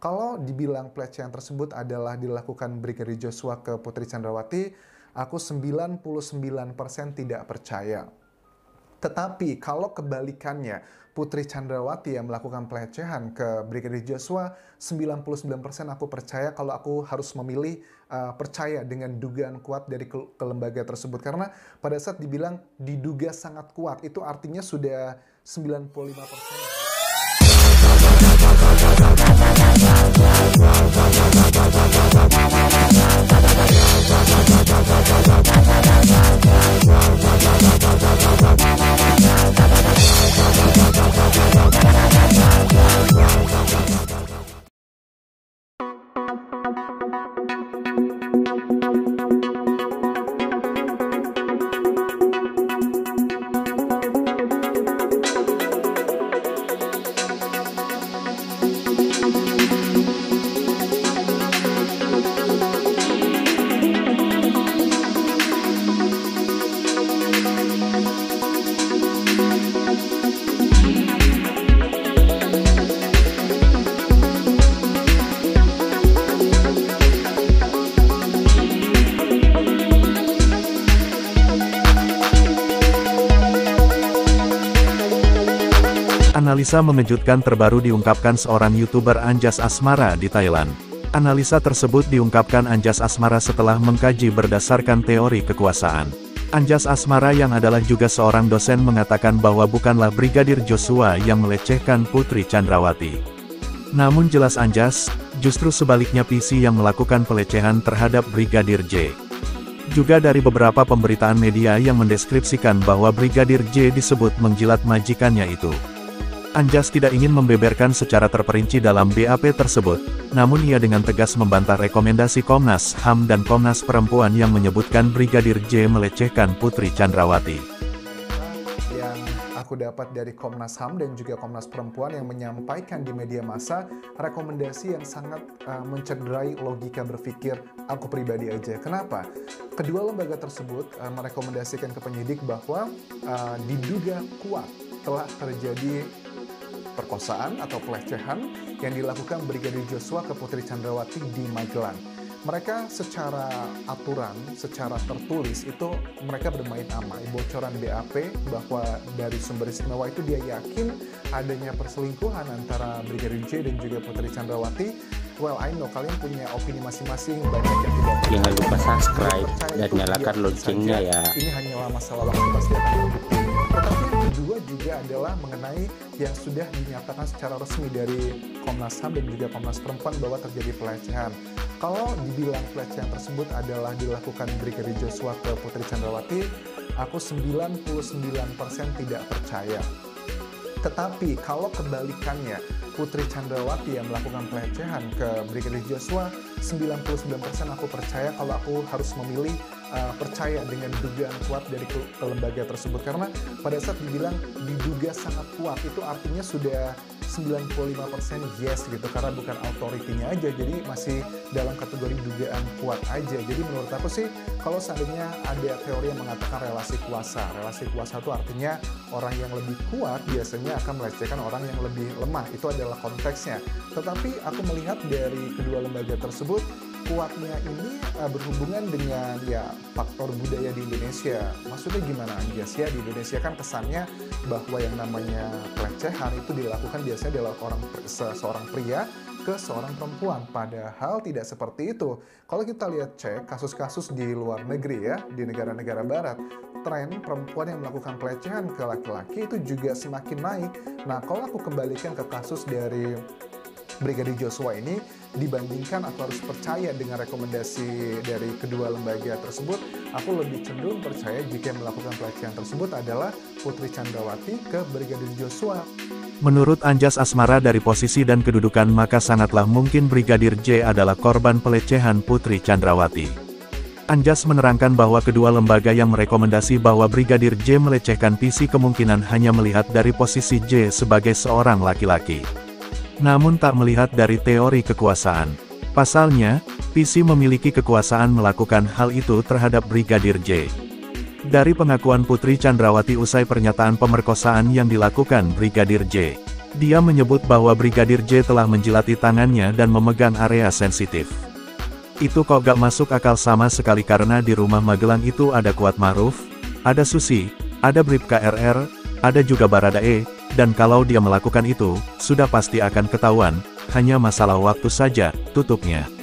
Kalau dibilang pelecehan tersebut adalah dilakukan Brigadir Joshua ke Putri Chandrawati, aku 99% tidak percaya. Tetapi kalau kebalikannya, Putri Chandrawati yang melakukan pelecehan ke Brigadir Joshua, 99% aku percaya kalau aku harus memilih percaya dengan dugaan kuat dari ke lembaga tersebut. Karena pada saat dibilang diduga sangat kuat, itu artinya sudah 95%. Analisa mengejutkan terbaru diungkapkan seorang YouTuber Anjas Asmara di Thailand. Analisa tersebut diungkapkan Anjas Asmara setelah mengkaji berdasarkan teori kekuasaan. Anjas Asmara yang adalah juga seorang dosen mengatakan bahwa bukanlah Brigadir Joshua yang melecehkan Putri Chandrawati. Namun jelas Anjas, justru sebaliknya PC yang melakukan pelecehan terhadap Brigadir J. Juga dari beberapa pemberitaan media yang mendeskripsikan bahwa Brigadir J disebut menjilat majikannya itu. Anjas tidak ingin membeberkan secara terperinci dalam BAP tersebut, namun ia dengan tegas membantah rekomendasi Komnas HAM dan Komnas Perempuan yang menyebutkan Brigadir J melecehkan Putri Chandrawati. Yang aku dapat dari Komnas HAM dan juga Komnas Perempuan yang menyampaikan di media massa rekomendasi yang sangat mencederai logika berpikir aku pribadi aja. Kenapa? Kedua lembaga tersebut merekomendasikan ke penyidik bahwa diduga kuat telah terjadi perkosaan atau pelecehan yang dilakukan Brigadir Joshua ke Putri Chandrawati di Magelang. Mereka secara aturan, secara tertulis itu mereka bermain aman. Bocoran BAP bahwa dari sumber istimewa itu dia yakin adanya perselingkuhan antara Brigadir J dan juga Putri Chandrawati. Well, I know kalian punya opini masing-masing, banyak yang tidak. Jangan lupa subscribe dan nyalakan loncengnya ya. Ini hanyalah masalah waktu pasti akan terbukti. Tetapi yang kedua juga adalah mengenai yang sudah dinyatakan secara resmi dari Komnas HAM dan juga Komnas Perempuan bahwa terjadi pelecehan. Kalau dibilang pelecehan tersebut adalah dilakukan Brigadir Joshua ke Putri Chandrawati, aku 99% tidak percaya. Tetapi kalau kebalikannya, Putri Chandrawati yang melakukan pelecehan ke Brigadir Joshua, 99% aku percaya kalau aku harus memilih percaya dengan dugaan kuat dari lembaga tersebut. Karena pada saat dibilang diduga sangat kuat, itu artinya sudah 95% yes gitu, karena bukan authority-nya aja, jadi masih dalam kategori dugaan kuat aja. Jadi menurut aku sih, kalau seandainya ada teori yang mengatakan relasi kuasa itu artinya orang yang lebih kuat biasanya akan melecehkan orang yang lebih lemah, itu adalah konteksnya. Tetapi aku melihat dari kedua lembaga tersebut, kuatnya ini berhubungan dengan faktor budaya di Indonesia. Maksudnya gimana Anjas ya, di Indonesia kan kesannya bahwa yang namanya pelecehan itu dilakukan biasanya adalah seorang pria ke seorang perempuan, padahal tidak seperti itu. Kalau kita lihat cek kasus-kasus di luar negeri ya, di negara-negara barat, tren perempuan yang melakukan pelecehan ke laki-laki itu juga semakin naik. Nah, kalau aku kembalikan ke kasus dari Brigadir Joshua ini, dibandingkan aku harus percaya dengan rekomendasi dari kedua lembaga tersebut, aku lebih cenderung percaya jika yang melakukan pelecehan tersebut adalah Putri Chandrawati ke Brigadir Joshua. Menurut Anjas Asmara dari posisi dan kedudukan maka sangatlah mungkin Brigadir J adalah korban pelecehan Putri Chandrawati. Anjas menerangkan bahwa kedua lembaga yang merekomendasi bahwa Brigadir J melecehkan PC kemungkinan hanya melihat dari posisi J sebagai seorang laki-laki, namun tak melihat dari teori kekuasaan. Pasalnya, PC memiliki kekuasaan melakukan hal itu terhadap Brigadir J. Dari pengakuan Putri Chandrawati usai pernyataan pemerkosaan yang dilakukan Brigadir J, Dia menyebut bahwa Brigadir J telah menjilati tangannya dan memegang area sensitif. Itu kok gak masuk akal sama sekali karena di rumah Magelang itu ada Kuat Ma'ruf, ada Susi, ada Bribka RR, ada juga Baradae, dan kalau dia melakukan itu, sudah pasti akan ketahuan, hanya masalah waktu saja, tutupnya.